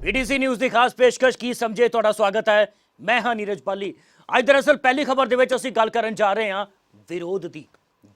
Etc news की खास पेशकश की समझे तुहाडा स्वागत है। मैं हाँ नीरज पाली। अज दरअसल पहली खबर दे असीं गल करन जा रहे हैं विरोध की।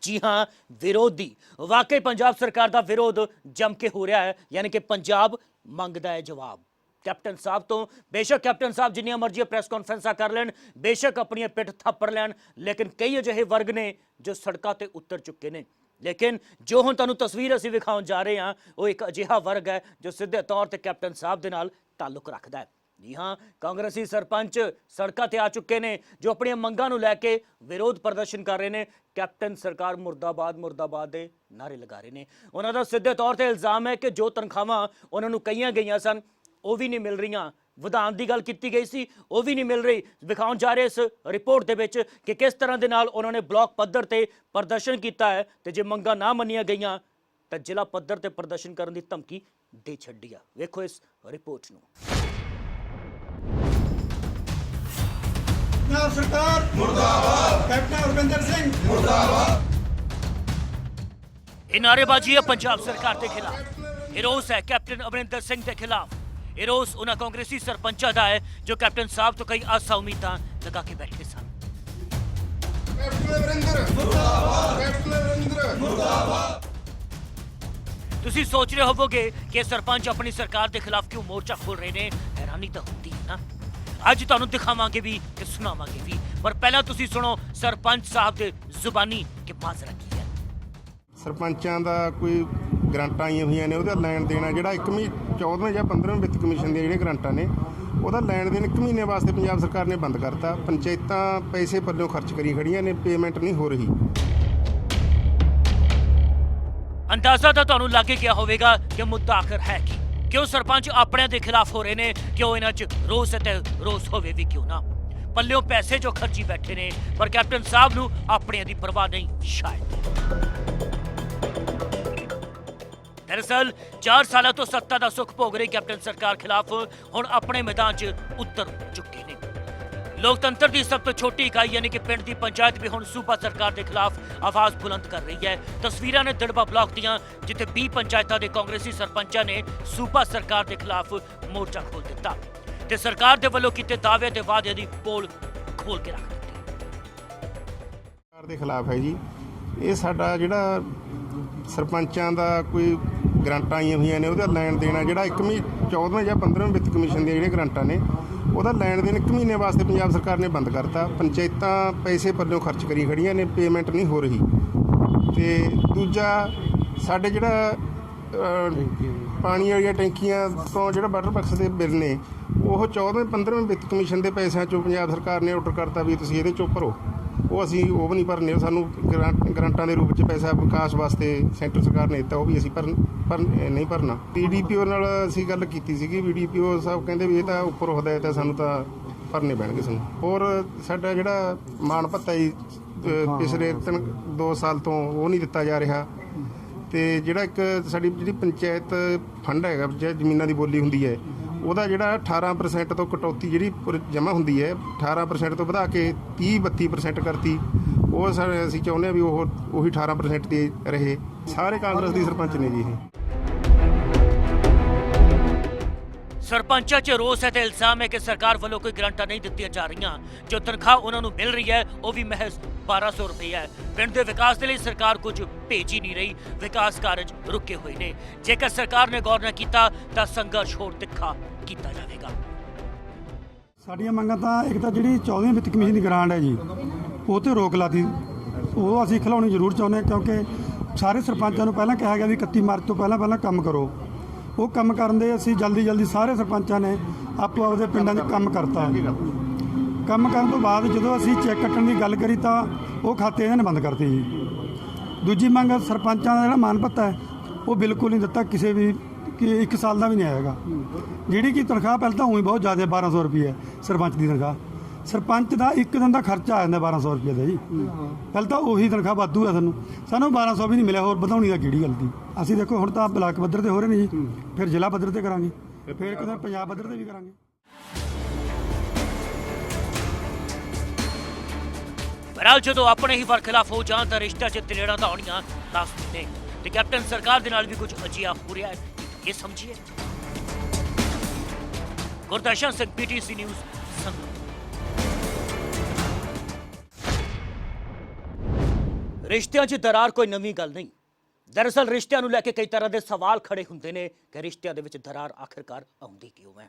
जी हाँ, विरोध की। वाकई पंजाब सरकार का विरोध जम के हो रहा है, यानी कि पंजाब मंगदा है जवाब कैप्टन साहब तो। बेशक कैप्टन साहब जिन्नियां मर्जी प्रेस कॉन्फ्रेंसा कर लैन, बेशक अपनी पिठ थप्पड़ लैन, लेकिन कई अजिहे वर्ग ने जो सड़कों पर उतर चुके हैं। लेकिन जो हुण तुहानूं तस्वीर असीं विखाउण जा रहे हैं वो एक अजिहा वर्ग है जो सीधे तौर पर कैप्टन साहब दे नाल ताल्लुक रखता है। जी हाँ, कांग्रेसी सरपंच सड़कों पर आ चुके हैं जो अपन मंगां नूं लैके विरोध प्रदर्शन कर रहे हैं। कैप्टन सरकार मुर्दाबाद मुर्दाबाद के नारे लगा रहे हैं। उन्हों का सीधे तौर पर इल्जाम है कि जो तनख्वाहां उन्होंने कही गई सन वो भी नहीं मिल रही, विधान की गल की गई सी वो भी नहीं मिल रही। विखाउण जा रहे इस रिपोर्ट के विच कि किस तरह के नाल उन्होंने ब्लॉक पद्धर ते प्रदर्शन किया है, तो जे मंगां ना मनिया गई तो जिला पद्धर ते प्रदर्शन करने की धमकी दे छड्डी आ। वेखो इस रिपोर्ट नूं। सरकार मुर्दाबाद, कैप्टन अमरिंदर सिंह मुर्दाबाद। ये नारेबाजी है पंजाब सरकार के खिलाफ, ये रोस है कैप्टन अमरिंदर सिंह के खिलाफ, ये रोस उन्होंने कांग्रेसी सरपंचा का है जो कैप्टन साहब तो कई आशा उम्मीदां लगा के बैठे सन। तुसी सोच रहे होवोगे कि सरपंच अपनी सरकार के खिलाफ क्यों मोर्चा खोल रहे हैं, हैरानी तो होती है ना। अज तुहानूं दिखावांगे भी ते सुनावांगे भी, पर पहला तुसी सुनो सरपंच साहब दे जुबानी कि माजरा की है। सरपंचां दा कोई ग्रांटां आईयां होईयां ने ਉਹਦਾ ਲੈਣ ਦੇਣਾ ਜਿਹੜਾ 14ਵੇਂ ਜਾਂ 15ਵੇਂ ਵਿੱਤ ਕਮਿਸ਼ਨ ਦੀਆਂ ਜਿਹੜੀਆਂ ਗਰਾਂਟਾਂ ਨੇ ਉਹਦਾ ਲੈਣ ਦੇਣ 1 ਮਹੀਨੇ ਵਾਸਤੇ ਪੰਜਾਬ ਸਰਕਾਰ ਨੇ ਬੰਦ ਕਰਤਾ। ਪੰਚਾਇਤਾਂ ਪੈਸੇ ਪੱਲਿਓਂ ਖਰਚ ਕਰੀ ਖੜੀਆਂ ਨੇ, ਪੇਮੈਂਟ ਨਹੀਂ ਹੋ ਰਹੀ। अंदाजा तो तुहानूं लग गया होगा कि मुद्दा आखिर है की, क्यों सरपंच अपने दे खिलाफ हो रहे ने, क्यों इन्हां च रोस ते रोस होवे भी क्यों ना। पल्लियों पैसे जो खर्ची बैठे ने पर कैप्टन साहब नूं अपने दी परवाह नहीं शायद। दरअसल 4 साल तो सत्ता का सुख भोग रही कैप्टन सरकार खिलाफ हुण अपने मैदान च उतर चुके हैं। लोकतंत्र की सब तो छोटी इकाई यानी कि पिंड की पंचायत भी हुण सूबा सरकार के खिलाफ आवाज़ बुलंद कर रही है। तस्वीरां ने दिड़बा ब्लॉक दियां जिथे 20 पंचायतों के कांग्रेसी सरपंचों ने सूबा सरकार के खिलाफ मोर्चा खोल दिता ते सरकार के वल्लों कीते दावे ते वादे की पोल खोल के रख दी। सरकार ਦੇ ਖਿਲਾਫ ਹੈ ਜੀ ਇਹ ਸਾਡਾ ਜਿਹੜਾ ਸਰਪੰਚਾਂ ਦਾ ਕੋਈ ਗਰਾਂਟਾਂ ਆਈਆਂ ਹੋਈਆਂ ਨੇ ਉਹਦਾ ਲੈਣ ਦੇਣਾ ਜਿਹੜਾ 14ਵੇਂ ਜਾਂ 15ਵੇਂ ਵਿੱਤ ਕਮਿਸ਼ਨ ਦੀਆਂ ਜਿਹੜੀਆਂ ਗਰਾਂਟਾਂ ਨੇ ਉਹਦਾ ਲੈਣ ਦੇਣ 1 ਮਹੀਨੇ ਵਾਸਤੇ ਪੰਜਾਬ ਸਰਕਾਰ ਨੇ ਬੰਦ ਕਰਤਾ। ਪੰਚਾਇਤਾਂ ਪੈਸੇ ਪੱਲਿਓਂ ਖਰਚ ਕਰੀ ਖੜੀਆਂ ਨੇ, ਪੇਮੈਂਟ ਨਹੀਂ ਹੋ ਰਹੀ। ਤੇ ਦੂਜਾ ਸਾਡੇ ਜਿਹੜਾ ਪਾਣੀ ਵਾਲੀਆਂ ਟੈਂਕੀਆਂ ਤੋਂ ਜਿਹੜਾ ਵਾਟਰ ਬਕਸ ਦੇ ਬਿੱਲ ਨੇ ਉਹ 14ਵੇਂ 15ਵੇਂ ਵਿੱਤ ਕਮਿਸ਼ਨ ਦੇ ਪੈਸਿਆਂ ਚੋਂ ਪੰਜਾਬ ਸਰਕਾਰ ਨੇ ਆਰਡਰ ਕਰਤਾ ਵੀ ਤੁਸੀਂ ਇਹਦੇ ਚੋਂ ਭਰੋ। ਉਹ ਅਸੀਂ ਉਹ ਵੀ ਨਹੀਂ ਭਰਨੇ, ਸਾਨੂੰ ਗਰਾਂਟਾਂ ਦੇ ਰੂਪ 'ਚ ਪੈਸਾ ਵਿਕਾਸ ਵਾਸਤੇ ਸੈਂਟਰ ਸਰਕਾਰ ਨੇ ਦਿੱਤਾ, ਉਹ ਵੀ ਅਸੀਂ ਨਹੀਂ ਭਰਨਾ। BDPO ਨਾਲ ਅਸੀਂ ਗੱਲ ਕੀਤੀ ਸੀਗੀ, BDPO ਸਾਹਿਬ ਕਹਿੰਦੇ ਵੀ ਇਹ ਤਾਂ ਉੱਪਰ ਹਦਾਇਤ ਹੈ, ਸਾਨੂੰ ਤਾਂ ਭਰਨੇ ਪੈਣਗੇ ਸਾਨੂੰ। ਹੋਰ ਸਾਡਾ ਜਿਹੜਾ ਮਾਣ ਭੱਤਾ ਜੀ ਪਿਛਲੇ 2 ਸਾਲ ਤੋਂ ਉਹ ਨਹੀਂ ਦਿੱਤਾ ਜਾ ਰਿਹਾ। ਤੇ ਜਿਹੜਾ ਇੱਕ ਸਾਡੀ ਜਿਹੜੀ ਪੰਚਾਇਤ ਫੰਡ ਹੈਗਾ ਜ਼ਮੀਨਾਂ ਦੀ ਬੋਲੀ ਹੁੰਦੀ ਹੈ ਉਹਦਾ ਜਿਹੜਾ 18% ਤੋਂ ਕਟੌਤੀ ਜਿਹੜੀ ਜਮ੍ਹਾਂ ਹੁੰਦੀ ਹੈ 18% ਤੋਂ ਵਧਾ ਕੇ 30-32% ਕਰਤੀ। ਉਹ ਅਸੀਂ ਚਾਹੁੰਦੇ ਹਾਂ ਵੀ ਉਹੀ 18% ਦੀ ਰਹੇ। ਸਾਰੇ ਕਾਂਗਰਸ ਦੀ ਸਰਪੰਚ ਨੇ ਜੀ ਇਹ। सरपंचा च रोस है तो इल्जाम है कि सरकार वालों कोई ग्रांटा नहीं दी जा रही, जो तनख्वाह उन्होंने मिल रही है वो भी महज 1200 रुपये है। पिंड के विकास के लिए सरकार कुछ भेज ही नहीं रही, विकास कार्य रुके हुए ने। जेकर सरकार ने गौर न किया तो संघर्ष होर तिखा किया जाएगा। ਸਾਡੀਆਂ ਮੰਗਾਂ ਤਾਂ ਇੱਕ ਤਾਂ ਜਿਹੜੀ 14ਵੀਂ ਵਿੱਤ ਕਮਿਸ਼ਨ ਦੀ ਗ੍ਰਾਂਟ ਹੈ ਜੀ ਉਹ ਤੇ ਰੋਕ ਲਾਤੀ, ਉਹ ਅਸੀਂ ਖਿਲਾਉਣੀ ਜ਼ਰੂਰ ਚਾਹੁੰਦੇ ਹਾਂ ਕਿਉਂਕਿ ਸਾਰੇ ਸਰਪੰਚਾਂ ਨੂੰ ਪਹਿਲਾਂ ਕਿਹਾ ਗਿਆ ਵੀ 31 ਮਾਰਚ ਤੋਂ ਪਹਿਲਾਂ ਕੰਮ ਕਰੋ। ਉਹ ਕੰਮ ਕਰਨ ਦੇ ਅਸੀਂ ਜਲਦੀ ਸਾਰੇ ਸਰਪੰਚਾਂ ਨੇ ਆਪੋ ਆਪਦੇ ਪਿੰਡਾਂ 'ਚ ਕੰਮ ਕਰਤਾ। ਕੰਮ ਕਰਨ ਤੋਂ ਬਾਅਦ ਜਦੋਂ ਅਸੀਂ ਚੈੱਕ ਕੱਟਣ ਦੀ ਗੱਲ ਕਰੀ ਤਾਂ ਉਹ ਖਾਤੇ ਇਹਨਾਂ ਨੇ ਬੰਦ ਕਰਤੇ ਜੀ। ਦੂਜੀ ਮੰਗ ਸਰਪੰਚਾਂ ਦਾ ਜਿਹੜਾ ਮਾਣ ਭੱਤਾ ਹੈ ਉਹ ਬਿਲਕੁਲ ਨਹੀਂ ਦਿੱਤਾ, ਕਿਸੇ ਵੀ ਕਿ 1 ਸਾਲ ਦਾ ਵੀ ਨਹੀਂ ਆਏਗਾ। ਜਿਹੜੀ ਕਿ ਤਨਖਾਹ ਪਹਿਲਾਂ ਤਾਂ ਉਹੀ ਬਹੁਤ ਜ਼ਿਆਦਾ 1200 ਰੁਪਏ ਸਰਪੰਚ ਦੀ ਤਨਖਾਹ। ਸਰਪੰਚ ਦਾ 1 ਦਿਨ ਦਾ ਖਰਚਾ ਆ ਜਾਂਦਾ 1200 ਰੁਪਏ ਦਾ ਜੀ। ਪਹਿਲਾਂ ਤਾਂ ਉਹੀ ਤਨਖਾਹ ਵਾਧੂ ਹੈ, ਸਾਨੂੰ 1200 ਵੀ ਨਹੀਂ ਮਿਲਿਆ, ਹੋਰ ਵਧਾਉਣੀ ਦਾ ਕਿਹੜੀ ਗਲਤੀ। ਅਸੀਂ ਦੇਖੋ ਹੁਣ ਤਾਂ ਬਲਾਕ ਪੱਧਰ ਤੇ ਹੋ ਰਹੇ ਨੇ ਜੀ, ਫਿਰ ਜ਼ਿਲ੍ਹਾ ਪੱਧਰ ਤੇ ਕਰਾਂਗੇ, ਫਿਰ ਕਿਤੇ ਪੰਜਾਬ ਪੱਧਰ ਤੇ ਵੀ ਕਰਾਂਗੇ। बहरहाल जो अपने ही वरखिलाफ हो जान तो रिश्ता च दलेड़ा तो आनियां लाजमी ने, तो कैप्टन सरकार के नाल भी कुछ अजिहा हो रहा है, ये समझिए। Gurdarshan Singh, PTC news, Sangrur. ਰਿਸ਼ਤਿਆਂ 'ਚ ਦਰਾਰ ਕੋਈ ਨਵੀਂ ਗੱਲ ਨਹੀਂ। ਦਰਅਸਲ ਰਿਸ਼ਤਿਆਂ ਨੂੰ ਲੈ ਕੇ ਕਈ ਤਰ੍ਹਾਂ ਦੇ ਸਵਾਲ ਖੜੇ ਹੁੰਦੇ ਨੇ ਕਿ ਰਿਸ਼ਤਿਆਂ ਦੇ ਵਿੱਚ ਦਰਾਰ ਆਖਿਰਕਾਰ ਆਉਂਦੀ ਕਿਉਂ ਹੈ।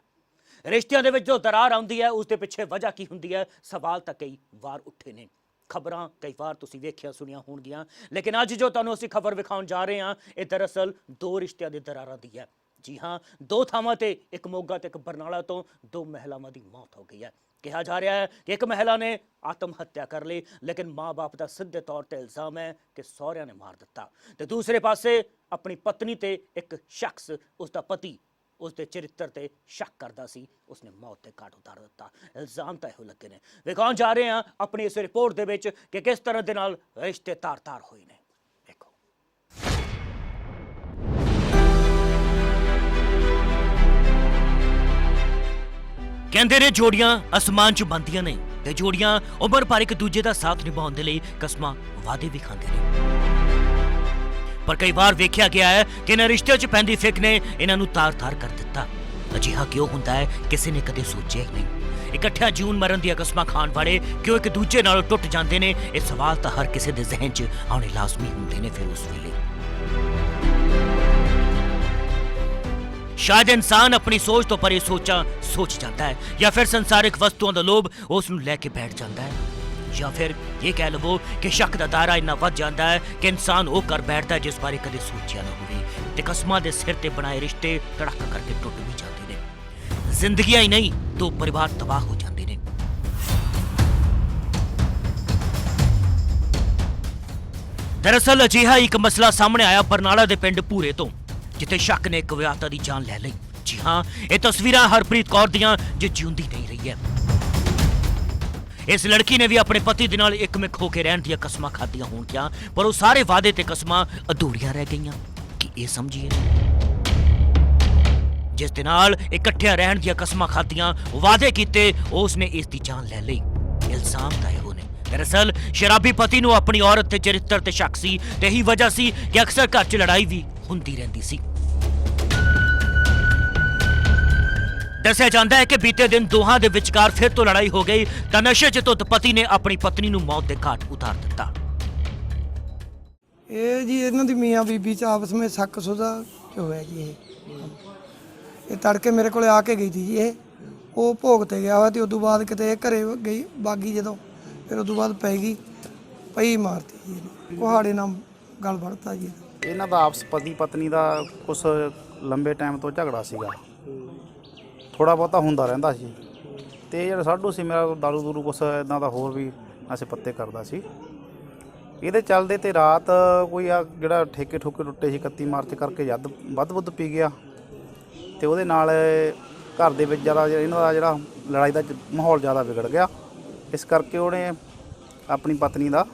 ਰਿਸ਼ਤਿਆਂ ਦੇ ਵਿੱਚ ਜੋ ਦਰਾਰ ਆਉਂਦੀ ਹੈ ਉਸ ਦੇ ਪਿੱਛੇ ਵਜ੍ਹਾ ਕੀ ਹੁੰਦੀ ਹੈ, ਸਵਾਲ ਤਾਂ ਕਈ ਵਾਰ ਉੱਠੇ ਨੇ। ਖਬਰਾਂ ਕਈ ਵਾਰ ਤੁਸੀਂ ਵੇਖਿਆ ਸੁਣੀਆਂ ਹੋਣਗੀਆਂ, ਲੇਕਿਨ ਅੱਜ ਜੋ ਤੁਹਾਨੂੰ ਅਸੀਂ ਖਬਰ ਵਿਖਾਉਣ ਜਾ ਰਹੇ ਹਾਂ ਇਹ ਦਰਅਸਲ ਦੋ ਰਿਸ਼ਤਿਆਂ ਦੇ ਦਰਾਰਾਂ ਦੀ ਹੈ। ਜੀ ਹਾਂ, ਦੋ ਥਾਵਾਂ ਤੇ, ਇੱਕ ਮੋਗਾ ਤੇ ਇੱਕ ਬਰਨਾਲਾ ਤੋਂ ਦੋ ਮਹਿਲਾਵਾਂ ਦੀ ਮੌਤ ਹੋ ਗਈ ਹੈ। ਕਿਹਾ ਜਾ ਰਿਹਾ ਹੈ ਕਿ ਇੱਕ ਮਹਿਲਾ ਨੇ ਆਤਮ ਹੱਤਿਆ ਕਰ ਲਈ, ਲੇਕਿਨ ਮਾਂ-ਬਾਪ ਦਾ ਸਿੱਧੇ ਤੌਰ ਤੇ ਇਲਜ਼ਾਮ ਹੈ ਕਿ ਸਹੁਰਿਆਂ ਨੇ ਮਾਰ ਦਿੱਤਾ। ਤੇ ਦੂਸਰੇ ਪਾਸੇ ਆਪਣੀ ਪਤਨੀ ਤੇ ਇੱਕ ਸ਼ਖਸ, ਉਸ ਦਾ ਪਤੀ, ਉਸ ਦੇ ਚਰਿੱਤਰ ਤੇ ਸ਼ੱਕ ਕਰਦਾ ਸੀ, ਉਸਨੇ ਮੌਤ ਦੇ ਘਾਟ ਉਤਾਰ ਦਿੱਤਾ। ਇਲਜ਼ਾਮ ਤਾਂ ਇਹੋ ਲੱਗੇ ਨੇ। ਵਿਖਾਉਣ ਜਾ ਰਹੇ ਹਾਂ ਆਪਣੀ ਇਸ ਰਿਪੋਰਟ ਦੇ ਵਿੱਚ ਕਿ ਕਿਸ ਤਰ੍ਹਾਂ ਦੇ ਨਾਲ ਰਿਸ਼ਤੇ ਤਾਰ-ਤਾਰ ਹੋਏ ਨੇ। ਦੇਖੋ। ਕਹਿੰਦੇ ਨੇ ਜੋੜੀਆਂ ਅਸਮਾਨ 'ਚ ਬਣਦੀਆਂ ਨੇ ਤੇ ਜੋੜੀਆਂ ਉਮਰ ਭਰ ਇੱਕ ਦੂਜੇ ਦਾ ਸਾਥ ਨਿਭਾਉਣ ਦੇ ਲਈ ਕਸਮਾਂ ਵਾਅਦੇ ਵੀ ਖਾਂਦੇ ਨੇ। ਪਰ ਕਈ ਵਾਰ ਵੇਖਿਆ ਗਿਆ ਹੈ ਕਿ ਇਹਨਾਂ ਰਿਸ਼ਤਿਆਂ 'ਚ ਪੈਂਦੀ ਫਿੱਕ ਨੇ ਇਹਨਾਂ ਨੂੰ ਤਾਰ-ਤਾਰ ਕਰ ਦਿੱਤਾ। ਅਜਿਹਾ ਕਿਉਂ ਹੁੰਦਾ ਹੈ, ਕਿਸੇ ਨੇ ਕਦੇ ਸੋਚਿਆ ਹੀ ਨਹੀਂ। ਇਕੱਠਿਆਂ ਜੂਨ ਮਰਨ ਦੀਆਂ ਕਸਮਾਂ ਖਾਣ ਵਾਲੇ ਕਿਉਂ ਇੱਕ ਦੂਜੇ ਨਾਲ ਟੁੱਟ ਜਾਂਦੇ ਨੇ, ਇਹ ਸਵਾਲ ਤਾਂ ਹਰ ਕਿਸੇ ਦੇ ਜ਼ਿਹਨ 'ਚ ਆਉਣੇ ਲਾਜ਼ਮੀ ਹੁੰਦੇ ਨੇ। ਫਿਰ ਉਸ ਵੇਲੇ ਸ਼ਾਇਦ ਇਨਸਾਨ ਆਪਣੀ ਸੋਚ ਤੋਂ ਪਰੇ ਸੋਚਾਂ ਸੋਚ ਜਾਂਦਾ ਹੈ, ਜਾਂ ਫਿਰ ਸੰਸਾਰਿਕ ਵਸਤੂਆਂ ਦਾ ਲੋਭ ਉਸ ਨੂੰ ਲੈ ਕੇ ਬੈਠ ਜਾਂਦਾ ਹੈ, ਜਾਂ ਫਿਰ ਇਹ ਕਹਿ ਲਵੋ ਕਿ ਸ਼ੱਕ ਦਾ ਦਾਇਰਾ ਇੰਨਾ ਵੱਧ ਜਾਂਦਾ ਹੈ ਕਿ ਇਨਸਾਨ ਉਹ ਕਰ ਬੈਠਦਾ ਜਿਸ ਬਾਰੇ ਕਦੇ ਸੋਚਿਆ ਨਾ ਹੋਵੇ। ਤੇ ਕਸਮਾਂ ਦੇ ਸਿਰ ਤੇ ਬਣਾਏ ਰਿਸ਼ਤੇ ਧੜਕ ਕਰਕੇ ਟੁੱਟ ਵੀ ਜਾਂਦੇ ਨੇ। ਜ਼ਿੰਦਗੀਆਂ ਹੀ ਨਹੀਂ, ਦੋ ਪਰਿਵਾਰ ਤਬਾਹ ਹੋ ਜਾਂਦੇ ਨੇ। ਦਰਅਸਲ ਅਜਿਹਾ ਇੱਕ ਮਸਲਾ ਸਾਹਮਣੇ ਆਇਆ ਬਰਨਾਲਾ ਦੇ ਪਿੰਡ ਭੂਰੇ ਤੋਂ, ਜਿੱਥੇ ਸ਼ੱਕ ਨੇ ਇੱਕ ਵਿਆਹੁਤਾ ਦੀ ਜਾਨ ਲੈ ਲਈ। ਜੀ ਹਾਂ, ਇਹ ਤਸਵੀਰਾਂ ਹਰਪ੍ਰੀਤ ਕੌਰ ਦੀਆਂ ਜੋ ਜਿਉਂਦੀ ਨਹੀਂ ਰਹੀ ਹੈ। ਇਸ ਲੜਕੀ ਨੇ ਵੀ ਆਪਣੇ ਪਤੀ ਦੇ ਨਾਲ ਇੱਕਮਿਕ ਹੋ ਕੇ ਰਹਿਣ ਦੀਆਂ ਕਸਮਾਂ ਖਾਧੀਆਂ ਹੋਣਗੀਆਂ, ਪਰ ਉਹ ਸਾਰੇ ਵਾਅਦੇ ਤੇ ਕਸਮਾਂ ਅਧੂਰੀਆਂ ਰਹਿ ਗਈਆਂ। ਕਿ ਇਹ ਸਮਝੀਏ, ਜਿਸ ਦੇ ਨਾਲ ਇਕੱਠਿਆਂ ਰਹਿਣ ਦੀਆਂ ਕਸਮਾਂ ਖਾਧੀਆਂ, ਵਾਅਦੇ ਕੀਤੇ, ਉਸ ਨੇ ਇਸ ਦੀ ਜਾਨ ਲੈ ਲਈ। ਇਲਜ਼ਾਮ ਤਾਂ ਇਹੋ ਨੇ। ਦਰਅਸਲ ਸ਼ਰਾਬੀ ਪਤੀ ਨੂੰ ਆਪਣੀ ਔਰਤ ਤੇ ਚਰਿੱਤਰ ਤੇ ਸ਼ੱਕ ਸੀ ਤੇ ਇਹੀ ਵਜ੍ਹਾ ਸੀ ਕਿ ਅਕਸਰ ਘਰ 'ਚ ਲੜਾਈ ਵੀ ਹੁੰਦੀ ਰਹਿੰਦੀ ਸੀ। ਦੱਸਿਆ ਜਾਂਦਾ ਹੈ ਕਿ ਬੀਤੇ ਦਿਨ ਦੋਹਾਂ ਦੇ ਵਿਚਕਾਰ ਫਿਰ ਤੋਂ ਲੜਾਈ ਹੋ ਗਈ ਤਾਂ ਨਸ਼ੇ 'ਚ ਧੁੱਤ ਪਤੀ ਨੇ ਆਪਣੀ ਪਤਨੀ ਨੂੰ ਮੌਤ ਦੇ ਘਾਟ ਉਤਾਰ ਦਿੱਤਾ। ਇਹ ਜੀ ਇਹਨਾਂ ਦੀ ਮੀਆਂ ਬੀਬੀ ਚ ਆਪਸ ਵਿੱਚ ਸ਼ੱਕ ਸੁਦਾ ਹੋਇਆ ਜੀ। ਇਹ ਤੜਕੇ ਮੇਰੇ ਕੋਲੇ ਆ ਕੇ ਗਈ ਸੀ ਜੀ। ਉਹ ਭੋਗ ਤੇ ਗਿਆ ਵਾ ਤੇ ਉਦੋਂ ਬਾਅਦ ਕਿਤੇ ਇਹ ਘਰੇ ਗਈ ਬਾਗੀ, ਜਦੋਂ ਫਿਰ ਉਦੋਂ ਬਾਅਦ ਪੈ ਗਈ, ਪਈ ਮਾਰਤੀ ਜੀ ਇਹਨੇ, ਕੁਹਾੜੇ ਨਾਲ ਗਲ ਵੜਤਾ ਜੀ। ਇਹਨਾਂ ਦਾ ਆਪਸ ਪਤੀ ਪਤਨੀ ਦਾ ਕੁਝ ਲੰਬੇ ਟਾਈਮ ਤੋਂ ਝਗੜਾ ਸੀਗਾ, ਥੋੜਾ ਬਹੁਤਾ ਹੁੰਦਾ ਰਹਿੰਦਾ ਸੀ। ਤੇ ਜਿਹੜਾ ਸਾਡੂ ਸੀ ਮੇਰਾ, ਦਾਰੂ ਦੂਰੂ ਕੁਛ ਇਦਾਂ ਦਾ ਹੋਰ ਵੀ ਅਸੀਂ ਪੱਤੇ ਕਰਦਾ ਸੀ। ਇਹਦੇ ਚੱਲਦੇ ਤੇ ਰਾਤ ਕੋਈ ਆ ਜਿਹੜਾ ਠੇਕੇ ਠੋਕੇ ਟੁੱਟੇ ਸੀ 31 ਮਾਰਚ ਕਰਕੇ ਜਦ ਵੱਧ ਪੀ ਗਿਆ ਤੇ ਉਹਦੇ ਨਾਲ ਘਰ ਦੇ ਵਿੱਚ ਜ਼ਿਆਦਾ ਇਹਨਾਂ ਦਾ ਜਿਹੜਾ ਲੜਾਈ ਦਾ ਮਾਹੌਲ ਜ਼ਿਆਦਾ ਵਿਗੜ ਗਿਆ। ਇਸ ਕਰਕੇ ਉਹਨੇ ਆਪਣੀ ਪਤਨੀ ਦਾ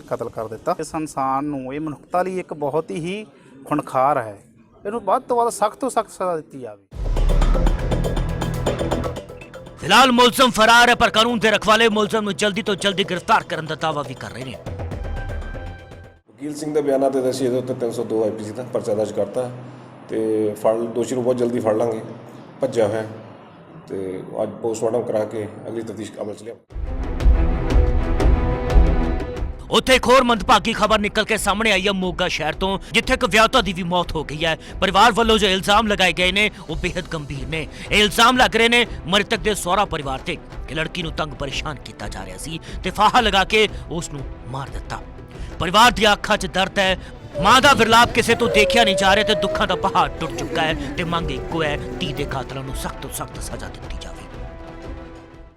ਕਤਲ ਕਰ ਦਿੱਤਾ। ਇਸ ਇਨਸਾਨ ਨੂੰ, ਇਹ ਮਨੁੱਖਤਾ ਲਈ ਇੱਕ ਬਹੁਤ ਹੀ ਖੁਨਖਾਰ ਹੈ। ਇਹਨੂੰ ਵੱਧ ਤੋਂ ਵੱਧ ਸਖਤ ਤੋਂ ਸਖਤ ਸਜ਼ਾ ਦਿੱਤੀ ਜਾਵੇ। ਫਿਲਹਾਲ ਮੁਲਜ਼ਮ ਫਰਾਰ ਹੈ, ਪਰ ਕਾਨੂੰਨ ਦੇ ਰਖਵਾਲੇ ਮੁਲਜ਼ਮ ਨੂੰ ਜਲਦੀ ਤੋਂ ਜਲਦੀ ਗ੍ਰਿਫਤਾਰ ਕਰਨ ਦਾ ਦਾਅਵਾ ਵੀ ਕਰ ਰਹੇ ਨੇ। ਵਕੀਲ ਸਿੰਘ ਦੇ ਬਿਆਨਾਂ ਤੇ ਅਸੀਂ ਇਹਦੇ ਉੱਤੇ 302 IPC ਦਾ ਪਰਚਾ ਦਰਜ ਕਰਤਾ ਤੇ ਦੋਸ਼ੀ ਨੂੰ ਬਹੁਤ ਜਲਦੀ ਫੜ ਲਾਂਗੇ, ਭੱਜਿਆ ਹੋਇਆ। ਤੇ ਅੱਜ ਪੋਸਟਮਾਰਟਮ ਕਰਾ ਕੇ ਅਗਲੀ ਤਫਤੀਸ਼ ਅਮਲ 'ਚ ਲਿਆ। ਉੱਥੇ ਇੱਕ ਹੋਰ ਮੰਦਭਾਗੀ ਖਬਰ ਨਿਕਲ ਕੇ ਸਾਹਮਣੇ ਆਈ ਹੈ ਮੋਗਾ ਸ਼ਹਿਰ ਤੋਂ, ਜਿੱਥੇ ਇੱਕ ਵਿਆਹੁਤਾ ਦੀ ਵੀ ਮੌਤ ਹੋ ਗਈ ਹੈ। ਪਰਿਵਾਰ ਵੱਲੋਂ ਜੋ ਇਲਜ਼ਾਮ ਲਗਾਏ ਗਏ ਨੇ ਉਹ ਬੇहद ਗੰਭੀਰ ਨੇ। ਇਹ ਇਲਜ਼ਾਮ ਲੱਗ ਰਹੇ ਨੇ ਮ੍ਰਿਤਕ ਦੇ ਸਹੁਰਾ ਪਰਿਵਾਰ ਤੇ ਕਿ ਲੜਕੀ ਨੂੰ ਤੰਗ ਪਰੇਸ਼ਾਨ ਕੀਤਾ ਜਾ ਰਿਹਾ ਸੀ ਤੇ ਫਾਹਾ ਲਗਾ ਕੇ ਉਸ ਨੂੰ ਮਾਰ ਦਿੱਤਾ। ਪਰਿਵਾਰ ਦੀਆਂ ਅੱਖਾਂ 'ਚ ਦਰਦ ਹੈ, ਮਾਂ ਦਾ ਵਿਰਲਾਪ ਕਿਸੇ ਤੋਂ ਦੇਖਿਆ ਨਹੀਂ ਜਾ ਰਿਹਾ ਤੇ ਦੁੱਖਾਂ ਦਾ ਪਹਾੜ ਟੁੱਟ ਚੁੱਕਾ ਹੈ ਤੇ ਮੰਗ ਇੱਕੋ ਹੈ, ਧੀ ਦੇ ਕਾਤਲਾਂ ਨੂੰ ਸਖਤ ਤੋਂ ਸਖਤ ਸਜ਼ਾ ਦਿੱਤੀ ਜਾਵੇ।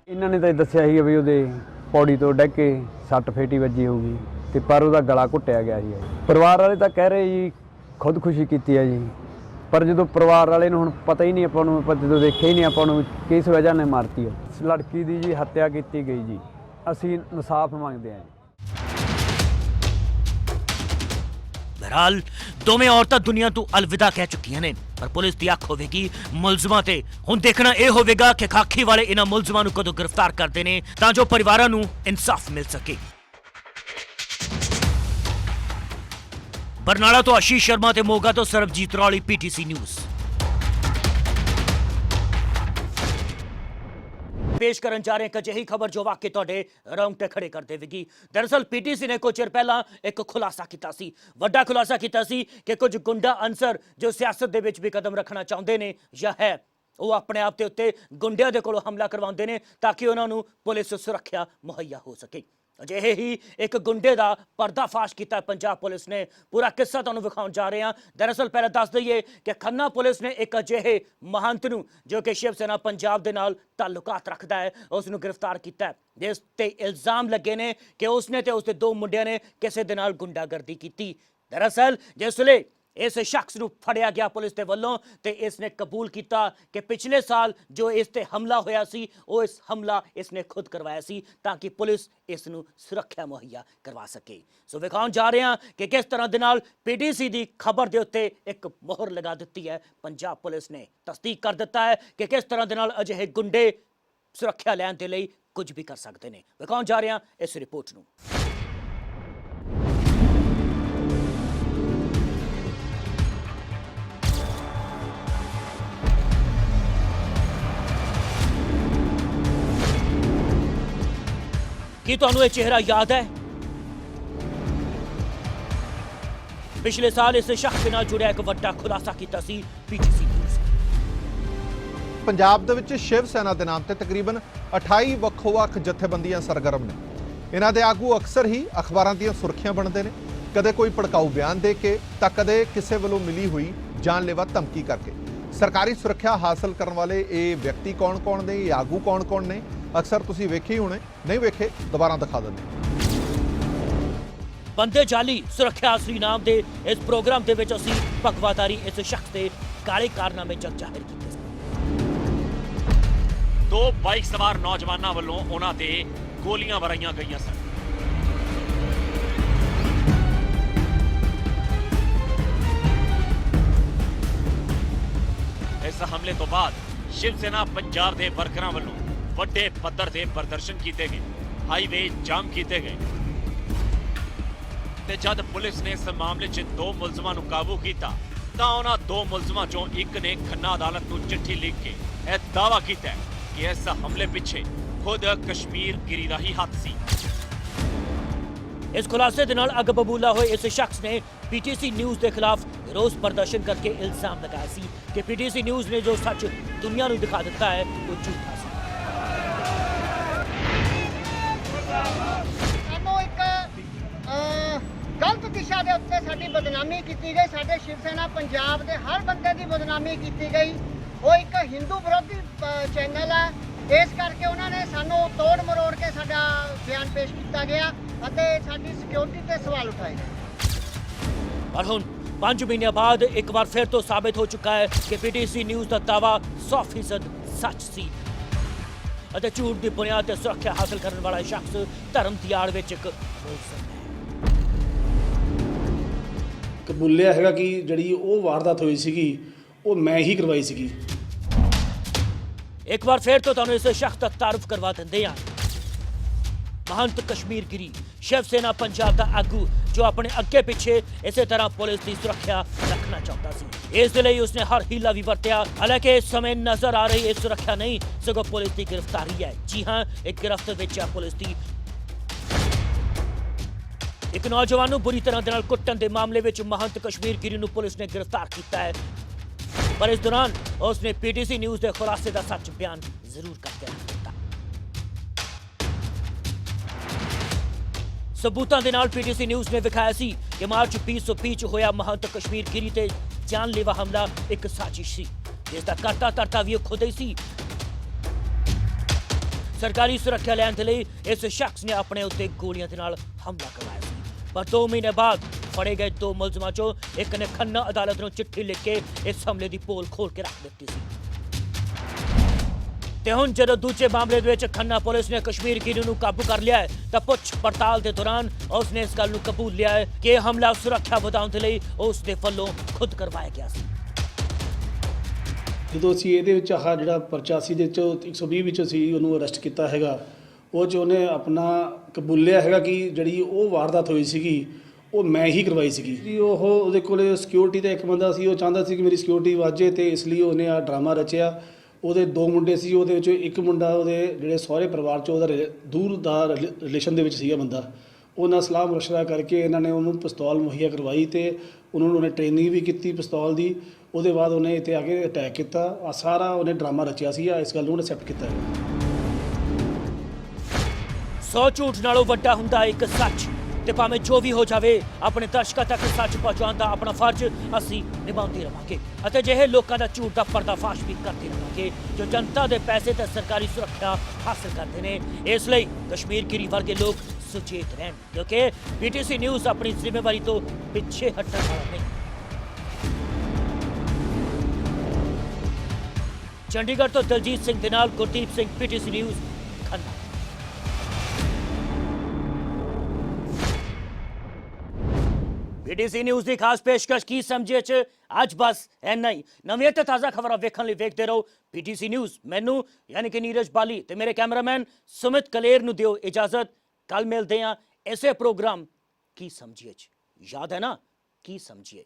ਇਹਨਾਂ ਨੇ ਤਾਂ ਦੱਸਿਆ ਸੀ ਵੀ ਉਹਦੇ ਪੌੜੀ ਤੋਂ ਡਿੱਗ ਕੇ ਸੱਟ ਫੇਟੀ ਵੱਜੀ ਹੋਊਗੀ ਤੇ ਪਰ ਉਹਦਾ ਗਲਾ ਘੁੱਟਿਆ ਗਿਆ ਸੀ। ਪਰਿਵਾਰ ਵਾਲੇ ਤਾਂ ਕਹਿ ਰਹੇ ਜੀ ਖੁਦਕੁਸ਼ੀ ਕੀਤੀ ਹੈ ਜੀ, ਪਰ ਜਦੋਂ ਪਰਿਵਾਰ ਵਾਲੇ ਨੂੰ ਹੁਣ ਪਤਾ ਹੀ ਨਹੀਂ, ਆਪਾਂ ਨੂੰ ਜਦੋਂ ਦੇਖਿਆ ਹੀ ਨਹੀਂ ਆਪਾਂ ਨੂੰ ਕਿਸ ਵਜ੍ਹਾ ਨਾਲ ਮਾਰਤੀ ਹੈ। ਇਸ ਲੜਕੀ ਦੀ ਜੀ ਹੱਤਿਆ ਕੀਤੀ ਗਈ ਜੀ। ਅਸੀਂ ਇਨਸਾਫ ਮੰਗਦੇ ਹਾਂ ਜੀ। ਬਹਰਾਲ ਦੋਵੇਂ ਔਰਤਾਂ ਦੁਨੀਆ ਤੋਂ ਅਲਵਿਦਾ ਕਹਿ ਚੁੱਕੀਆਂ ਨੇ, ਪਰ ਪੁਲਿਸ ਦੀ ਅੱਖ ਹੋਵੇਗੀ ਮੁਲਜ਼ਮਾਂ ਤੇ। ਹੁਣ ਦੇਖਣਾ ਇਹ ਹੋਵੇਗਾ ਕਿ ਖਾਕੀ ਵਾਲੇ ਇਹਨਾਂ ਮੁਲਜ਼ਮਾਂ ਨੂੰ ਕਦੋਂ ਗ੍ਰਿਫਤਾਰ ਕਰਦੇ ਨੇ ਤਾਂ ਜੋ ਪਰਿਵਾਰਾਂ ਨੂੰ ਇਨਸਾਫ ਮਿਲ ਸਕੇ। ਬਰਨਾਲਾ ਤੋਂ ਆਸ਼ੀਸ਼ ਸ਼ਰਮਾ ਤੇ ਮੋਗਾ ਤੋਂ ਸਰਬਜੀਤ ਰੌਲੀ, PTC ਨਿਊਜ਼। ਪੇਸ਼ ਕਰਨ ਜਾ ਰਹੇ ਇੱਕ ਅਜਿਹੀ ਖਬਰ ਜੋ ਵਾਕਈ ਤੁਹਾਡੇ ਰੌਂਗਟੇ ਖੜੇ ਕਰ ਦੇਵੇਗੀ। ਦਰਅਸਲ ਪੀਟੀਸੀ ਨੇ ਕੁਝ ਚਿਰ ਪਹਿਲਾਂ ਇੱਕ ਖੁਲਾਸਾ ਕੀਤਾ ਸੀ, ਵੱਡਾ ਖੁਲਾਸਾ ਕੀਤਾ ਸੀ ਕਿ ਕੁਝ ਗੁੰਡਾ ਅਨਸਰ ਜੋ ਸਿਆਸਤ ਦੇ ਵਿੱਚ ਵੀ ਕਦਮ ਰੱਖਣਾ ਚਾਹੁੰਦੇ ਨੇ ਜਾਂ ਹੈ, ਉਹ ਆਪਣੇ ਆਪ ਦੇ ਉੱਤੇ ਗੁੰਡਿਆਂ ਦੇ ਕੋਲੋਂ ਹਮਲਾ ਕਰਵਾਉਂਦੇ ਨੇ ਤਾਂ ਕਿ ਉਹਨਾਂ ਨੂੰ ਪੁਲਿਸ ਸੁਰੱਖਿਆ ਮੁਹੱਈਆ ਹੋ ਸਕੇ। ਅਜਿਹੇ ਹੀ ਇੱਕ ਗੁੰਡੇ ਦਾ ਪਰਦਾਫਾਸ਼ ਕੀਤਾ ਪੰਜਾਬ ਪੁਲਿਸ ਨੇ। ਪੂਰਾ ਕਿੱਸਾ ਤੁਹਾਨੂੰ ਵਿਖਾਉਣ ਜਾ ਰਹੇ ਹਾਂ। ਦਰਅਸਲ ਪਹਿਲਾਂ ਦੱਸ ਦਈਏ ਕਿ ਖੰਨਾ ਪੁਲਿਸ ਨੇ ਇੱਕ ਅਜਿਹੇ ਮਹੰਤ ਨੂੰ ਜੋ ਕਿ ਸ਼ਿਵ ਸੈਨਾ ਪੰਜਾਬ ਦੇ ਨਾਲ ਤਾਲੁਕਾਤ ਰੱਖਦਾ ਹੈ, ਉਸ ਨੂੰ ਗ੍ਰਿਫਤਾਰ ਕੀਤਾ ਹੈ, ਜਿਸ ਤੇ ਇਲਜ਼ਾਮ ਲੱਗੇ ਨੇ ਕਿ ਉਸਨੇ ਤੇ ਉਸਦੇ ਦੋ ਮੁੰਡਿਆਂ ਨੇ ਕਿਸੇ ਦੇ ਨਾਲ ਗੁੰਡਾਗਰਦੀ ਕੀਤੀ। ਦਰਅਸਲ ਜਿਸ ਵੇਲੇ ਇਸ ਸ਼ਖਸ ਨੂੰ ਫੜਿਆ ਗਿਆ ਪੁਲਿਸ ਦੇ ਵੱਲੋਂ ਤੇ ਇਸ ਨੇ ਕਬੂਲ ਕੀਤਾ ਕਿ ਪਿਛਲੇ ਸਾਲ ਜੋ ਇਸ ਤੇ ਹਮਲਾ ਹੋਇਆ ਸੀ ਉਹ ਇਸ ਹਮਲਾ ਇਸ ਨੇ ਖੁਦ ਕਰਵਾਇਆ ਸੀ ਤਾਂ ਕਿ ਪੁਲਿਸ ਇਸ ਨੂੰ ਸੁਰੱਖਿਆ ਮੁਹੱਈਆ ਕਰਵਾ ਸਕੇ। ਸੋ ਵਿਖਾਉਣ ਜਾ ਰਹੇ ਹਾਂ ਕਿ ਕਿਸ ਤਰ੍ਹਾਂ ਦੇ ਨਾਲ ਪੀਟੀਸੀ ਦੀ ਖਬਰ ਦੇ ਉੱਤੇ ਇੱਕ ਮੋਹਰ ਲਗਾ ਦਿੱਤੀ ਹੈ ਪੰਜਾਬ ਪੁਲਿਸ ਨੇ। ਤਸਦੀਕ ਕਰ ਦਿੱਤਾ ਹੈ ਕਿ ਕਿਸ ਤਰ੍ਹਾਂ ਦੇ ਨਾਲ ਅਜਿਹੇ ਗੁੰਡੇ ਸੁਰੱਖਿਆ ਲੈਣ ਦੇ ਲਈ ਕੁਝ ਵੀ ਕਰ ਸਕਦੇ ਨੇ। ਵਿਖਾਉਣ ਜਾ ਰਹੇ ਹਾਂ ਇਸ ਰਿਪੋਰਟ ਨੂੰ। ਕੀ ਤੁਹਾਨੂੰ ਇਹ ਚਿਹਰਾ ਯਾਦ ਹੈ? ਪਿਛਲੇ ਸਾਲ ਇਸ ਸ਼ਖਸ ਦੇ ਨਾਲ ਜੁੜਿਆ ਇੱਕ ਵੱਡਾ ਖੁਲਾਸਾ ਕੀਤਾ ਸੀ ਪੀਟੀਸੀ ਨਿਊਜ਼। ਪੰਜਾਬ ਦੇ ਵਿੱਚ ਸ਼ਿਵ ਸੈਨਾ ਦੇ ਨਾਮ ਤੇ ਤਕਰੀਬਨ 28 ਵੱਖੋ-ਵੱਖ ਜਥੇਬੰਦੀਆਂ ਸਰਗਰਮ ਨੇ। ਇਹਨਾਂ ਦੇ ਆਗੂ ਅਕਸਰ ਹੀ ਅਖਬਾਰਾਂ ਦੀਆਂ ਸੁਰਖੀਆਂ ਬਣਦੇ ਨੇ, ਕਦੇ ਕੋਈ ਭੜਕਾਊ ਬਿਆਨ ਦੇ ਕੇ ਤਾਂ ਕਦੇ ਕਿਸੇ ਵੱਲੋਂ ਮਿਲੀ ਹੋਈ ਜਾਨਲੇਵਾ ਧਮਕੀ ਕਰਕੇ। ਸਰਕਾਰੀ ਸੁਰੱਖਿਆ ਹਾਸਲ ਕਰਨ ਵਾਲੇ ਇਹ ਵਿਅਕਤੀ ਕੌਣ-ਕੌਣ ਨੇ, ਇਹ ਆਗੂ ਕੌਣ-ਕੌਣ ਨੇ, ਅਕਸਰ ਤੁਸੀਂ ਵੇਖੇ ਹੀ ਹੋਣੇ, ਨਹੀਂ ਵੇਖੇ ਦੁਬਾਰਾ ਦਿਖਾ ਦਿੰਦੇ। ਬੰਦੇ ਜਾਲੀ ਸੁਰੱਖਿਆ ਅਸਲੀ ਨਾਮ ਦੇ ਇਸ ਪ੍ਰੋਗਰਾਮ ਦੇ ਵਿੱਚ ਅਸੀਂ ਭਗਵਾਦਾਰੀ ਇਸ ਸ਼ਖਸ ਦੇ ਕਾਲੇ ਕਾਰਨਾਮੇ ਜਗ ਜ਼ਾਹਿਰ ਕੀਤੇ ਸਨ। ਦੋ ਬਾਈਕ ਸਵਾਰ ਨੌਜਵਾਨਾਂ ਵੱਲੋਂ ਉਹਨਾਂ ਤੇ ਗੋਲੀਆਂ ਵਰਾਈਆਂ ਗਈਆਂ ਸਨ। ਇਸ ਹਮਲੇ ਤੋਂ ਬਾਅਦ ਸ਼ਿਵ ਸੈਨਾ ਪੰਜਾਬ ਦੇ ਵਰਕਰਾਂ ਵੱਲੋਂ ਵੱਡੇ ਪੱਧਰ ਤੇ ਪ੍ਰਦਰਸ਼ਨ ਕੀਤੇ ਗਏ, ਹਾਈਵੇ ਜਾਮ ਕੀਤੇ ਗਏ ਤੇ ਜਦ ਪੁਲਿਸ ਨੇ ਇਸ ਮਾਮਲੇ 'ਚ ਦੋ ਮੁਲਜ਼ਮਾਂ ਨੂੰ ਕਾਬੂ ਕੀਤਾ ਤਾਂ ਉਹਨਾਂ ਦੋ ਮੁਲਜ਼ਮਾਂ 'ਚੋਂ ਇੱਕ ਨੇ ਖੰਨਾ ਅਦਾਲਤ ਨੂੰ ਚਿੱਠੀ ਲਿਖ ਕੇ ਇਹ ਦਾਅਵਾ ਕੀਤਾ ਕਿ ਇਸ ਹਮਲੇ ਪਿੱਛੇ ਖੁਦ ਕਸ਼ਮੀਰ ਗਿਰੀ ਦਾ ਹੀ ਹੱਥ ਸੀ। ਇਸ ਖੁਲਾਸੇ ਦੇ ਨਾਲ ਅੱਗ ਬਬੂਲਾ ਹੋਏ ਇਸ ਸ਼ਖਸ ਨੇ ਪੀਟੀਸੀ ਨਿਊਜ਼ ਦੇ ਖਿਲਾਫ ਰੋਸ ਪ੍ਰਦਰਸ਼ਨ ਕਰਕੇ ਇਲਜ਼ਾਮ ਲਗਾਇਆ ਸੀ ਕਿ ਪੀਟੀਸੀ ਨਿਊਜ਼ ਨੇ ਜੋ ਸੱਚ ਦੁਨੀਆ ਨੂੰ ਦਿਖਾ ਦਿੱਤਾ ਹੈ ਉਹ ਝੂਠਾ ਸੀ। ਸਾਨੂੰ ਇੱਕ ਗਲਤ ਦਿਸ਼ਾ ਦੇ ਉੱਤੇ ਸਾਡੀ ਬਦਨਾਮੀ ਕੀਤੀ ਗਈ, ਸਾਡੇ ਸ਼ਿਵ ਸੈਨਾ ਪੰਜਾਬ ਦੇ ਹਰ ਬੰਦੇ ਦੀ ਬਦਨਾਮੀ ਕੀਤੀ ਗਈ। ਉਹ ਇੱਕ ਹਿੰਦੂ ਵਿਰੋਧੀ ਚੈਨਲ ਹੈ, ਇਸ ਕਰਕੇ ਉਹਨਾਂ ਨੇ ਸਾਨੂੰ ਤੋੜ ਮਰੋੜ ਕੇ ਸਾਡਾ ਬਿਆਨ ਪੇਸ਼ ਕੀਤਾ ਗਿਆ ਅਤੇ ਸਾਡੀ ਸਿਕਿਉਰਿਟੀ ਤੇ ਸਵਾਲ ਉਠਾਏ ਗਏ। ਪਰ ਹੁਣ 5 ਮਹੀਨਿਆਂ ਬਾਅਦ ਇੱਕ ਵਾਰ ਫਿਰ ਤੋਂ ਸਾਬਿਤ ਹੋ ਚੁੱਕਾ ਹੈ ਕਿ ਪੀਟੀਸੀ ਨਿਊਜ਼ ਦਾ ਦਾਅਵਾ 100% ਸੱਚ ਸੀ ਅਤੇ ਝੂਠ ਦੀ ਬੁਨਿਆਦ ਤੇ ਸੁਰੱਖਿਆ ਹਾਸਲ ਕਰਨ ਵਾਲਾ ਸ਼ਖਸ ਧਰਮ ਦੀ ਆੜ ਵਿੱਚ ਇੱਕ ਮੁਲਜ਼ਮ ਹੈ। ਕਬੂਲਿਆ ਹੈਗਾ ਕਿ ਜਿਹੜੀ ਉਹ ਵਾਰਦਾਤ ਹੋਈ ਸੀਗੀ ਉਹ ਮੈਂ ਹੀ ਕਰਵਾਈ ਸੀਗੀ। ਇੱਕ ਵਾਰ ਫਿਰ ਤੋਂ ਤੁਹਾਨੂੰ ਇਸ ਸ਼ਖਸ ਦਾ ਤਾਰਫ ਕਰਵਾ ਦਿੰਦੇ ਹਾਂ। ਮਹੰਤ ਕਸ਼ਮੀਰ ਗਿਰੀ ਸ਼ਿਵ ਸੈਨਾ ਪੰਜਾਬ ਦਾ ਆਗੂ ਜੋ ਆਪਣੇ ਅੱਗੇ ਪਿੱਛੇ ਇਸੇ ਤਰ੍ਹਾਂ ਪੁਲਿਸ ਦੀ ਸੁਰੱਖਿਆ ਰੱਖਣਾ ਚਾਹੁੰਦਾ ਸੀ। ਇਸ ਦੇ ਲਈ ਉਸਨੇ ਹਰ ਹੀਲਾ ਵੀ ਵਰਤਿਆ। ਹਾਲਾਂਕਿ ਇਸ ਸਮੇਂ ਨਜ਼ਰ ਆ ਰਹੀ ਇਹ ਸੁਰੱਖਿਆ ਨਹੀਂ ਸਗੋਂ ਪੁਲਿਸ ਦੀ ਗ੍ਰਿਫਤਾਰੀ ਹੈ। ਜੀ ਹਾਂ, ਇੱਕ ਗ੍ਰਿਫਤ ਵਿੱਚ ਹੈ ਪੁਲਿਸ ਦੀ। ਇੱਕ ਨੌਜਵਾਨ ਨੂੰ ਬੁਰੀ ਤਰ੍ਹਾਂ ਦੇ ਨਾਲ ਕੁੱਟਣ ਦੇ ਮਾਮਲੇ ਵਿੱਚ ਮਹੰਤ ਕਸ਼ਮੀਰ ਗਿਰੀ ਨੂੰ ਪੁਲਿਸ ਨੇ ਗ੍ਰਿਫਤਾਰ ਕੀਤਾ ਹੈ। ਪਰ ਇਸ ਦੌਰਾਨ ਉਸਨੇ ਪੀਟੀਸੀ ਨਿਊਜ਼ ਦੇ ਖੁਲਾਸੇ ਦਾ ਸੱਚ ਬਿਆਨ ਜ਼ਰੂਰ ਕਰਕੇ ਰੱਖ ਦਿੱਤਾ। ਸਬੂਤਾਂ ਦੇ ਨਾਲ ਪੀਟੀਸੀ ਨਿਊਜ਼ ਨੇ ਵਿਖਾਇਆ ਸੀ ਕਿ ਮਾਰਚ 2020 ਚ ਹੋਇਆ ਮਹੰਤ ਕਸ਼ਮੀਰ ਗਿਰੀ ਤੇ ਜਾਨਲੇਵਾ ਹਮਲਾ ਇੱਕ ਸਾਜ਼ਿਸ਼ ਸੀ, ਜਿਸ ਦਾ ਕਰਤਾ ਧਰਤਾ ਵੀ ਉਹ ਖੁਦ ਹੀ ਸੀ। ਸਰਕਾਰੀ ਸੁਰੱਖਿਆ ਲੈਣ ਦੇ ਲਈ ਇਸ ਸ਼ਖਸ ਨੇ ਆਪਣੇ ਉੱਤੇ ਗੋਲੀਆਂ ਦੇ ਨਾਲ ਹਮਲਾ ਕਰਵਾਇਆ ਸੀ। ਪਰ 2 ਮਹੀਨੇ ਬਾਅਦ ਫੜੇ ਗਏ ਦੋ ਮੁਲਜ਼ਮਾਂ ਚੋਂ ਇੱਕ ਨੇ ਖੰਨਾ ਅਦਾਲਤ ਨੂੰ ਚਿੱਠੀ ਲਿਖ ਕੇ ਇਸ ਹਮਲੇ ਦੀ ਪੋਲ ਖੋਲ ਕੇ ਰੱਖ ਦਿੱਤੀ ਸੀ। ਤੇ ਹੁਣ ਜਦੋਂ ਦੂਜੇ ਮਾਮਲੇ ਦੇ ਵਿੱਚ ਖੰਨਾ ਪੁਲਿਸ ਨੇ ਕਸ਼ਮੀਰ ਗਿਰੀ ਨੂੰ ਕਾਬੂ ਕਰ ਲਿਆ ਹੈ ਤਾਂ ਪੁੱਛ ਪੜਤਾਲ ਦੇ ਦੌਰਾਨ ਉਸਨੇ ਇਸ ਗੱਲ ਨੂੰ ਕਬੂਲ ਲਿਆ ਹੈ ਕਿ ਇਹ ਹਮਲਾ ਸੁਰੱਖਿਆ ਵਧਾਉਣ ਦੇ ਲਈ ਉਸ ਦੇ ਵੱਲੋਂ ਖੁਦ ਕਰਵਾਇਆ ਗਿਆ ਸੀ। ਜਦੋਂ ਅਸੀਂ ਇਹਦੇ ਵਿੱਚ ਆਹ ਜਿਹੜਾ ਪਰਚਾ ਸੀ ਜਿਹਦੇ 'ਚੋਂ 120 ਵਿੱਚ ਅਸੀਂ ਉਹਨੂੰ ਅਰੈਸਟ ਕੀਤਾ ਹੈਗਾ, ਉਹ 'ਚ ਉਹਨੇ ਆਪਣਾ ਕਬੂਲਿਆ ਹੈਗਾ ਕਿ ਜਿਹੜੀ ਉਹ ਵਾਰਦਾਤ ਹੋਈ ਸੀਗੀ ਉਹ ਮੈਂ ਹੀ ਕਰਵਾਈ ਸੀਗੀ ਜੀ। ਉਹਦੇ ਕੋਲੇ ਸਿਕਿਉਰਿਟੀ ਦਾ ਇੱਕ ਬੰਦਾ ਸੀ, ਉਹ ਚਾਹੁੰਦਾ ਸੀ ਕਿ ਮੇਰੀ ਸਿਕਿਉਰਿਟੀ ਵਾਜੇ ਤੇ ਇਸ ਲਈ ਉਹਨੇ ਆ ਡਰਾਮਾ ਰਚਿਆ। ਉਹਦੇ ਦੋ ਮੁੰਡੇ ਸੀ, ਉਹਦੇ ਵਿੱਚੋਂ ਇੱਕ ਮੁੰਡਾ ਉਹਦੇ ਜਿਹੜੇ ਸਹੁਰੇ ਪਰਿਵਾਰ 'ਚ ਉਹਦਾ ਦੂਰ ਦਾ ਰਿਲੇਸ਼ਨ ਦੇ ਵਿੱਚ ਸੀਗਾ ਬੰਦਾ। ਉਹਨਾਂ ਸਲਾਹ ਮਸ਼ਵਰਾ ਕਰਕੇ ਇਹਨਾਂ ਨੇ ਉਹਨੂੰ ਪਿਸਤੌਲ ਮੁਹੱਈਆ ਕਰਵਾਈ ਤੇ ਉਹਨਾਂ ਨੂੰ ਉਹਨੇ ਟ੍ਰੇਨਿੰਗ ਵੀ ਕੀਤੀ ਪਿਸਤੌਲ ਦੀ। ਉਹਦੇ ਬਾਅਦ ਉਹਨੇ ਇੱਥੇ ਆ ਕੇ ਅਟੈਕ ਕੀਤਾ। ਆ ਸਾਰਾ ਉਹਨੇ ਡਰਾਮਾ ਰਚਿਆ ਸੀ, ਇਸ ਗੱਲ ਨੂੰ ਉਹਨੇ ਐਕਸੈਪਟ ਕੀਤਾ ਹੈ। 100 ਝੂਠ ਨਾਲੋਂ ਵੱਡਾ ਹੁੰਦਾ ਇੱਕ ਸੱਚ, ਤੇ ਭਾਵੇਂ ਜੋ ਵੀ ਹੋ ਜਾਵੇ ਆਪਣੇ ਦਰਸ਼ਕਾਂ ਤੱਕ ਸੱਚ ਪਹੁੰਚਾਉਣ ਦਾ ਆਪਣਾ ਫਰਜ਼ ਅਸੀਂ ਨਿਭਾਉਂਦੇ ਰਹਾਂਗੇ ਅਤੇ ਜਿਹੇ ਲੋਕਾਂ ਦਾ ਝੂਠ ਦਾ ਪਰਦਾਫਾਸ਼ ਵੀ ਕਰਦੇ ਰਹਾਂਗੇ ਜੋ ਜਨਤਾ ਦੇ ਪੈਸੇ ਤੇ ਸਰਕਾਰੀ ਸੁਰੱਖਿਆ ਹਾਸਲ ਕਰਦੇ ਨੇ। ਇਸ ਲਈ ਕਸ਼ਮੀਰ ਗਿਰੀ ਵਰਗੇ ਲੋਕ ਸੁਚੇਤ ਰਹਿਣ, ਕਿਉਂਕਿ ਪੀਟੀਸੀ ਨਿਊਜ਼ ਆਪਣੀ ਜ਼ਿੰਮੇਵਾਰੀ ਤੋਂ ਪਿੱਛੇ ਹਟਣ ਵਾਲਾ ਨਹੀਂ। ਚੰਡੀਗੜ੍ਹ ਤੋਂ ਦਲਜੀਤ ਸਿੰਘ ਦੇ ਨਾਲ Gurdeep Singh, PTC news, Khanna. PTC news ਦੀ ਖਾਸ ਪੇਸ਼ਕਸ਼ ਕੀ ਸਮਝੇ ਚ ਅੱਜ ਬਸ ਇੰਨਾ ਹੀ। ਨਵੀਆਂ ਤੇ ਤਾਜ਼ਾ ਖਬਰਾਂ ਵੇਖਣ ਲਈ ਵੇਖਦੇ ਰਹੋ ਪੀਟੀਸੀ ਨਿਊਜ਼। ਮੈਨੂੰ ਯਾਨੀ ਕਿ ਨੀਰਜ ਬਾਲੀ ਤੇ ਮੇਰੇ ਕੈਮਰਾਮੈਨ ਸੁਮਿਤ ਕਲੇਰ ਨੂੰ ਦਿਓ ਇਜਾਜ਼ਤ। ਕੱਲ ਮਿਲਦੇ ਹਾਂ ਇਸੇ ਪ੍ਰੋਗਰਾਮ ਕੀ ਸਮਝੀਏ ਚ। ਯਾਦ ਹੈ ਨਾ, ਕੀ ਸਮਝੀਏ।